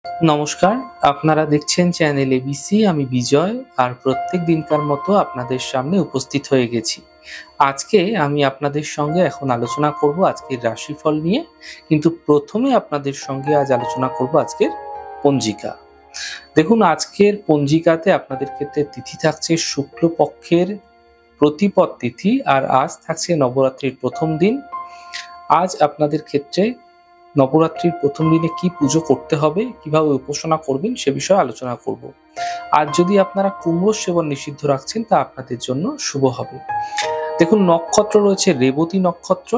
নমস্কার, আপনারা দেখছেন চ্যানেল এবিসি। আমি বিজয় আর প্রত্যেক দিনকার মতো আপনাদের সামনে উপস্থিত হয়ে গেছি। আজকে আমি আপনাদের সঙ্গে এখন আলোচনা করব আজকের রাশিফল নিয়ে। কিন্তু প্রথমে আপনাদের সঙ্গে আজ আলোচনা করব আজকের পঞ্জিকা। দেখুন, আজকের পঞ্জিকাতে আপনাদের ক্ষেত্রে তিথি থাকছে শুক্লপক্ষের প্রতিপদ তিথি, আর আজ থাকছে নবরাত্রির প্রথম দিন। আজ আপনাদের ক্ষেত্রে নবরাত্রির প্রথম দিনে কি পুজো করতে হবে, কিভাবে উপাসনা করবেন সে বিষয়ে আলোচনা করব। আর যদি আপনারা কুমড়ো সেবন নিষিদ্ধ রাখছেন তা আপনাদের জন্য শুভ হবে। দেখুন, নক্ষত্র রয়েছে রেবতী নক্ষত্র।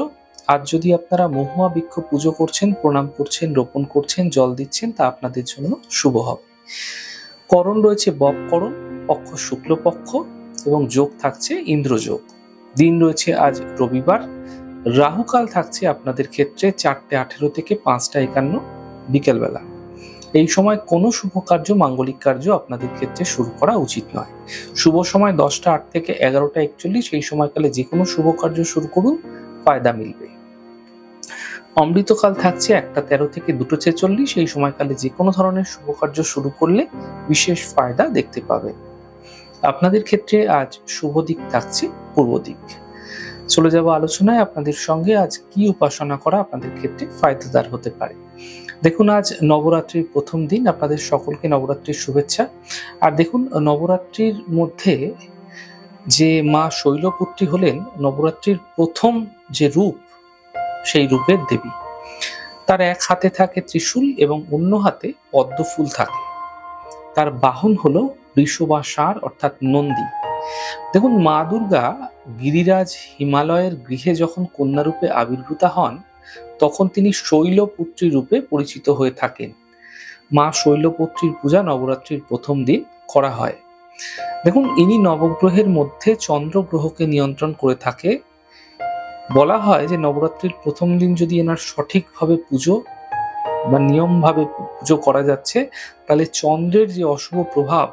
আর যদি আপনারা মহুয়া বৃক্ষ পুজো করছেন, প্রণাম করছেন, রোপণ করছেন, জল দিচ্ছেন তা আপনাদের জন্য শুভ হবে। করণ রয়েছে ববকরণ, পক্ষ শুক্লপক্ষ এবং যোগ থাকছে ইন্দ্রযোগ। দিন রয়েছে আজ রবিবার। রাহুকাল থাকছে আপনাদের ক্ষেত্রে 4:18 থেকে 5:51 বিকেলবেলা। এই সময় কোনো শুভ কার্য, মাঙ্গলিক কার্য আপনাদের ক্ষেত্রে শুরু করা উচিত নয়। শুভ সময় 10:08 থেকে 11:41। এই সময়কালে যে কোনো শুভ কার্য শুরু করুন, ফায়দা মিলবে। অমৃতকাল থাকছে 1:13 থেকে 2:46। এই সময়কালে যে কোনো ধরনের শুভ কার্য শুরু করলে বিশেষ ফায়দা দেখতে পাবেন। আপনাদের ক্ষেত্রে আজ শুভ দিক থাকছে পূর্ব দিক। চলে যাব আলোচনায়। আপনাদের সঙ্গে আজ কি উপাসনা করা আপনাদের ক্ষেত্রে ফায়দাদার হতে পারে। দেখুন, আজ নবরাত্রির প্রথম দিন। আপনাদের সকলকে নবরাত্রির শুভেচ্ছা। আর দেখুন, নবরাত্রির মধ্যে যে মা শৈলপুত্রী হলেন নবরাত্রির প্রথম যে রূপ, সেই রূপের দেবী। তার এক হাতে থাকে ত্রিশূল এবং অন্য হাতে পদ্ম ফুল থাকে। তার বাহন হলো বৃষ বা ষাঁড় অর্থাৎ নন্দী। দেখুন, মা দুর্গা গিরিরাজ হিমালয়ের গৃহে যখন কন্যারূপে আবির্ভূতা হন, তখন তিনি শৈলপুত্রী রূপে পরিচিত হয়ে থাকেন। মা শৈলপুত্রীর পূজা নবরাত্রির প্রথম দিন করা হয়। দেখুন, ইনি নবগ্রহের মধ্যে চন্দ্র গ্রহকে নিয়ন্ত্রণ করে থাকে। বলা হয় যে নবরাত্রির প্রথম দিন যদি এনার সঠিকভাবে পুজো বা নিয়মভাবে পুজো করা যাচ্ছে, তাহলে চন্দ্রের যে অশুভ প্রভাব,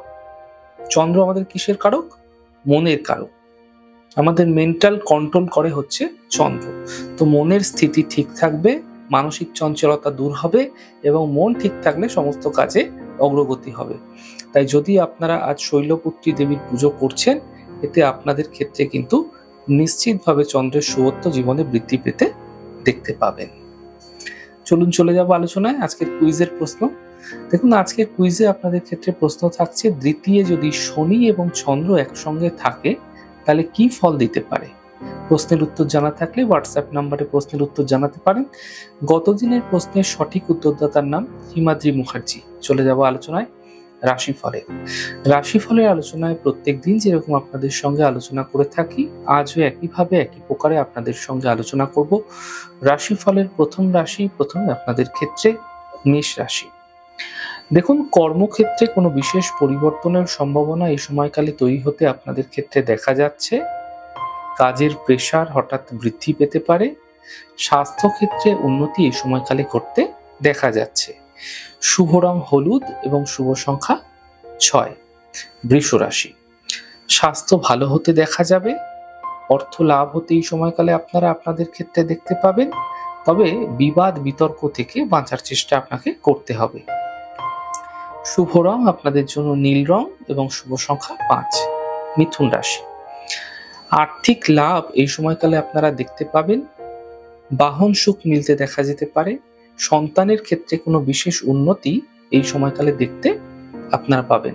চন্দ্র আমাদের কিসের কারক? মনের কারক। আমাদের মেন্টাল কন্ট্রোল করে হচ্ছে চন্দ্র। তো মনের স্থিতি ঠিক থাকবে, মানসিক চঞ্চলতা দূর হবে এবং মন ঠিক থাকলে সমস্ত কাজে অগ্রগতি হবে। তাই যদি আপনারা আজ শৈলপুত্রী দেবীর পুজো করছেন, এতে আপনাদের ক্ষেত্রে কিন্তু নিশ্চিতভাবে চন্দ্রের শুভত্ব জীবনে বৃদ্ধি পেতে দেখতে পাবেন। চলুন চলে যাব আলোচনায়। আজকের কুইজের প্রশ্ন। দেখুন, আজকের কুইজে আপনাদের ক্ষেত্রে প্রশ্ন থাকছে, দ্বিতীয় যদি শনি এবং চন্দ্র একসঙ্গে থাকে তাহলে কি ফল দিতে পারে? প্রশ্নের উত্তর জানা থাকলে হোয়াটসঅ্যাপ নাম্বারে প্রশ্নের উত্তর জানাতে পারেন। গতদিনের প্রশ্নের সঠিক উত্তরদাতার নাম হিমাদ্রি মুখার্জি। চলে যাব আলোচনায়। রাশিফলের আলোচনায় প্রত্যেক দিন যেরকম আপনাদের সঙ্গে আলোচনা করে থাকি, আজও একইভাবে একই প্রকারে আপনাদের সঙ্গে আলোচনা করব। রাশিফলের প্রথম রাশি, প্রথমে আপনাদের ক্ষেত্রে মেষ রাশি। দেখুন, কর্মক্ষেত্রে কোনো বিশেষ পরিবর্তনের সম্ভাবনা এই সময়কালে তৈরি হতে আপনাদের ক্ষেত্রে দেখা যাচ্ছে। কাজের প্রেসার হঠাৎ বৃদ্ধি পেতে পারে। স্বাস্থ্যক্ষেত্রে উন্নতি এই সময়কালে ঘটতে দেখা যাচ্ছে। শুভ রং হলুদ এবং শুভ সংখ্যা 6। বৃষ রাশি। স্বাস্থ্য ভালো হতে দেখা যাবে। অর্থ লাভ হতে এই সময়কালে আপনারা আপনাদের ক্ষেত্রে দেখতে পাবেন। তবে বিবাদ বিতর্ক থেকে বাঁচার চেষ্টা আপনাকে করতে হবে। শুভ রং আপনাদের জন্য নীল রং এবং শুভ সংখ্যা 5। মিথুন রাশি। আর্থিক লাভ এই সময়কালে আপনারা দেখতে পাবেন। বাহন সুখ মিলতে দেখা যেতে পারে। সন্তানের ক্ষেত্রে কোনো বিশেষ উন্নতি এই সময়কালে দেখতে আপনারা পাবেন।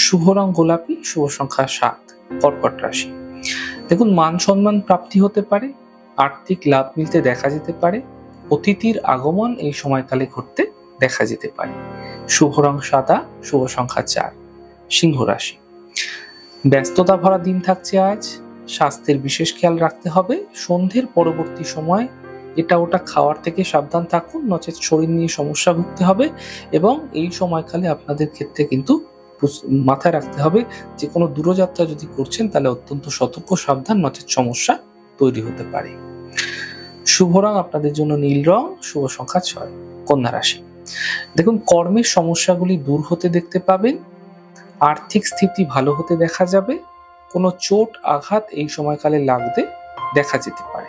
শুভ রং গোলাপি, শুভ সংখ্যা 7। কর্কট রাশি। দেখুন, মান সম্মান প্রাপ্তি হতে পারে। আর্থিক লাভ মিলতে দেখা যেতে পারে। অতিথির আগমন এই সময়কালে ঘটতে দেখা যেতে পারে। শুভ রং সাদা, শুভ সংখ্যা 4। সিংহ রাশি। ব্যস্ততা ভরা দিন থাকছে আজ। স্বাস্থ্যের বিশেষ খেয়াল রাখতে হবে। সন্ধ্যের পরবর্তী সময় এটা ওটা খাওয়ার থেকে সাবধান থাকুন, নচেত শরীর নিয়ে সমস্যা ভুগতে হবে। এবং এই সময়কালে আপনাদের ক্ষেত্রে কিন্তু মাথায় রাখতে হবে যে কোনো দূরযাত্রা যদি করছেন তাহলে অত্যন্ত সতর্ক সাবধান, নচেত সমস্যা তৈরি হতে পারে। শুভ রং আপনাদের জন্য নীল রং, শুভ সংখ্যা 6। কন্যা রাশি। দেখুন, কর্মের সমস্যাগুলি দূর হতে দেখতে পাবেন। আর্থিক স্থিতি ভালো হতে দেখা যাবে। কোনো চোট আঘাত এই সময়কালে লাগতে দেখা যেতে পারে।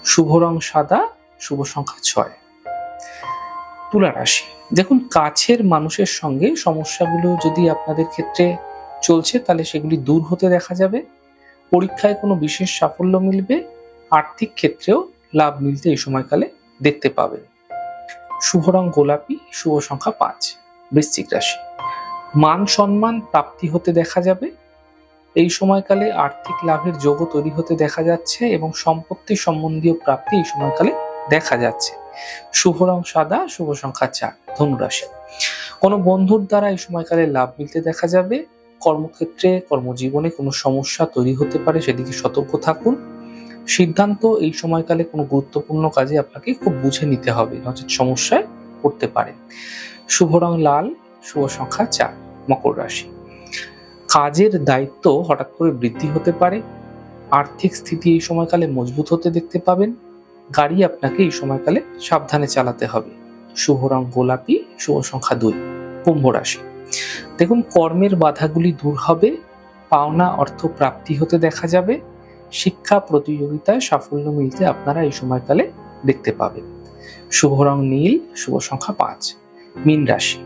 শুভ রং সাদা, শুভ সংখ্যা 6। তুলা রাশি, দেখুন কাছের মানুষের সঙ্গে সমস্যাগুলো যদি আপনাদের ক্ষেত্রে চলছে তাহলে সেগুলি দূর হতে দেখা যাবে। পরীক্ষায় কোনো বিশেষ সাফল্য মিলবে। আর্থিক ক্ষেত্রেও লাভ মিলতে এই সময়কালে দেখতে পাবেন। শুভ রং গোলাপি, শুভ সংখ্যা 5। বৃশ্চিক রাশি, মান সম্মান প্রাপ্তি হতে দেখা যাবে। এই সময়কালে আর্থিক লাভের যোগও তৈরি হতে দেখা যাচ্ছে এবং সম্পত্তি সম্বন্ধীয় প্রাপ্তি এই সময়কালে দেখা যাচ্ছে। শুভ রং সাদা, শুভ সংখ্যা 4। ধনুরাশি, কোনো বন্ধুর দ্বারা এই সময়কালে লাভ মিলতে দেখা যাবে। কর্মক্ষেত্রে কর্মজীবনে কোনো সমস্যা তৈরি হতে পারে, সেদিকে সতর্ক থাকুন। সিদ্ধান্ত এই সময়কালে কোনো গুরুত্বপূর্ণ কাজে আপনাকে খুব বুঝে নিতে হবে, নচেৎ সমস্যায় পড়তে পারেন। শুভ রং লাল, শুভ সংখ্যা 4। মকর রাশি, কাজের দায়িত্ব হঠাৎ করে বৃদ্ধি হতে পারে। আর্থিক স্থিতি এই সময়কালে মজবুত হতে দেখতে পাবেন। গাড়ি আপনাকে এই সময়কালে সাবধানে চালাতে হবে। শুভ রং গোলাপি, শুভ সংখ্যা 2। কুম্ভ রাশি, দেখুন কর্মের বাধাগুলি দূর হবে। পাওনা অর্থ প্রাপ্তি হতে দেখা যাবে। শিক্ষা প্রতিযোগিতায় সাফল্য মিলতে আপনারা এই সময়কালে দেখতে পাবেন। শুভ রং নীল, শুভ সংখ্যা 5। মীন রাশি,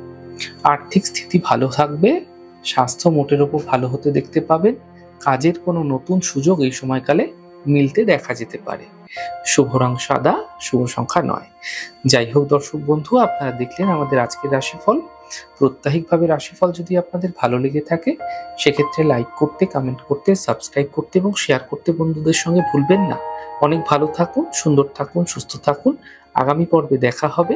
আর্থিক স্থিতি ভালো থাকবে। স্বাস্থ্য মোটের উপর ভালো হতে দেখতে পাবেন। কাজের কোনো নতুন সুযোগ এই সময়কালে মিলতে দেখা যেতে পারে। শুভ রং সাদা, শুভ সংখ্যা 9। যাই হোক দর্শক বন্ধু, আপনারা দেখলেন আমাদের আজকের রাশিফল। প্রত্যাহিকভাবে রাশিফল যদি আপনাদের ভালো লেগে থাকে সেক্ষেত্রে লাইক করতে, কমেন্ট করতে, সাবস্ক্রাইব করতে এবং শেয়ার করতে বন্ধুদের সঙ্গে ভুলবেন না। অনেক ভালো থাকুন, সুন্দর থাকুন, সুস্থ থাকুন। আগামী পর্বে দেখা হবে।